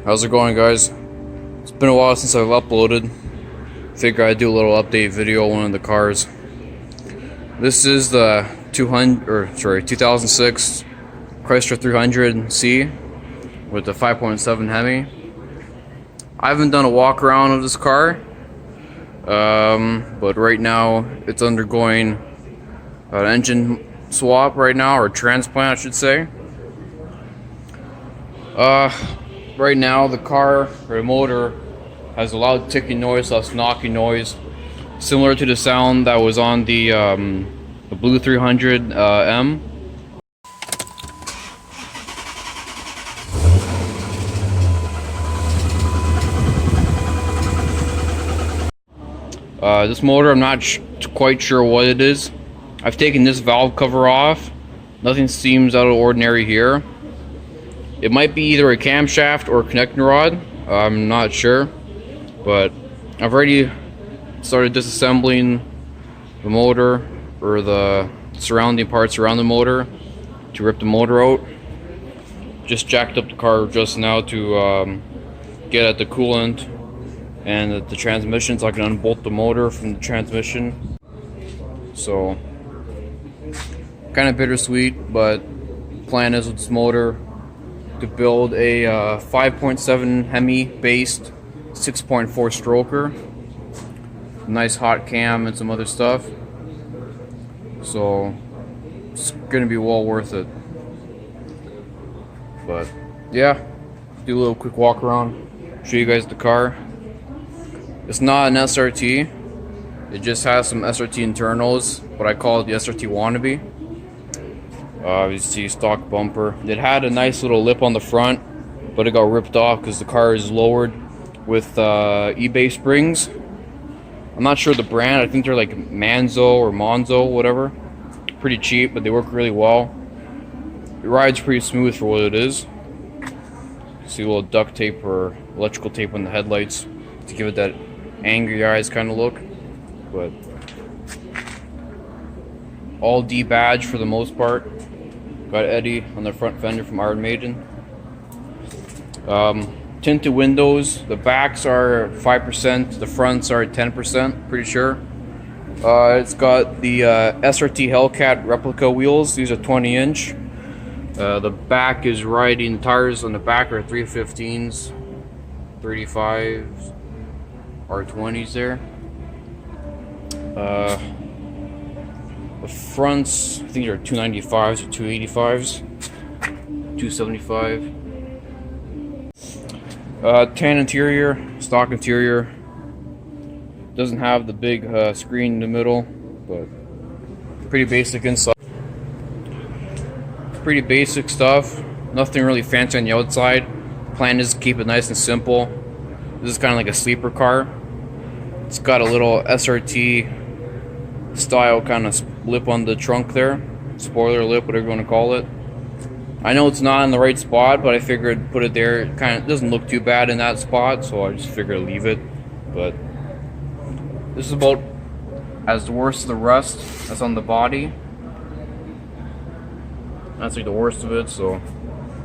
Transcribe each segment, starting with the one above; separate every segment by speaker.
Speaker 1: How's it going, guys? It's been a while since I've uploaded. Figure I'd do a little update video on one of the cars. This is the 2006 Chrysler 300C with the 5.7 Hemi. I haven't done a walk around of this car, but right now it's undergoing an engine swap right now, or transplant, I should say. Right now the car, or the motor, has a loud ticking noise, less knocking noise, similar to the sound that was on the Blue 300M. This motor, I'm not quite sure what it is. I've taken this valve cover off. Nothing seems out of ordinary here. It might be either a camshaft or a connecting rod. I'm not sure, but I've already started disassembling the motor, or the surrounding parts around the motor, to rip the motor out. Just jacked up the car just now to get at the coolant and the transmission, so I can unbolt the motor from the transmission. So kind of bittersweet, but plan is with this motor to build a 5.7 Hemi based 6.4 stroker, nice hot cam and some other stuff, so it's gonna be well worth it. But yeah, do a little quick walk around, show you guys the car. It's not an SRT, it just has some SRT internals, but I call it the SRT Wannabe. You see stock bumper. It had a nice little lip on the front, but it got ripped off because the car is lowered with eBay springs. I'm not sure the brand. I think they're like Manzo or Monzo, whatever. Pretty cheap, but they work really well. It rides pretty smooth for what it is. See a little duct tape or electrical tape on the headlights to give it that angry eyes kind of look. But all D badge for the most part. Got Eddie on the front fender from Iron Maiden. Tinted windows. The backs are 5%. The fronts are 10%. Pretty sure. It's got the SRT Hellcat replica wheels. These are 20-inch. The back is riding. Tires on the back are 315s, 35s, R20s there. The fronts, I think they're 295s or 285s, 275. Tan interior, stock interior. Doesn't have the big screen in the middle, but pretty basic inside. Pretty basic stuff. Nothing really fancy on the outside. Plan is to keep it nice and simple. This is kind of like a sleeper car. It's got a little SRT style kind of lip on the trunk there, spoiler lip, whatever you want to call it. I know it's not in the right spot, but I figured put it there. It kind of doesn't look too bad in that spot, so I just figured leave it. But this is about as worst of the rust that's on the body. That's like the worst of it. So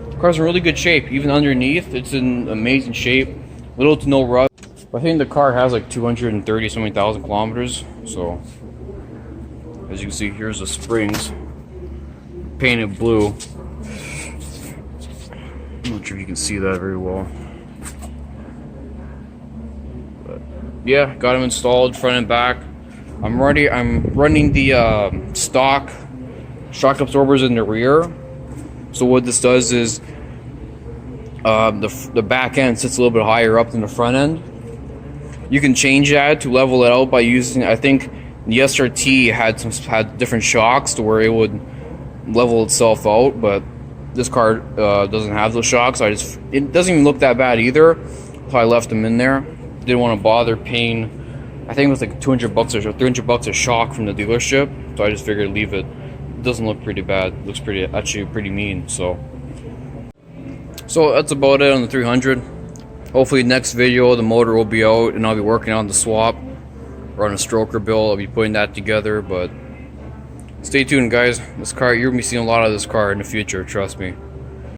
Speaker 1: the car's in really good shape. Even underneath, it's in amazing shape. Little to no rust. I think the car has like 230 something thousand kilometers. So as you can see, here's the springs, painted blue. I'm not sure if you can see that very well, but yeah, got them installed front and back. I'm running the stock shock absorbers in the rear. So what this does is the back end sits a little bit higher up than the front end. You can change that to level it out by using, I think the SRT had different shocks to where it would level itself out, but this car doesn't have those shocks. It doesn't even look that bad either, so I left them in there. Didn't want to bother paying, I think it was like $200 or $300 a shock from the dealership, so I just figured leave it. It doesn't look pretty bad. It looks actually pretty mean. So that's about it on the 300. Hopefully next video the motor will be out and I'll be working on the swap or on a stroker build. I'll be putting that together, but stay tuned, guys. This car, you're gonna be seeing a lot of this car in the future, trust me.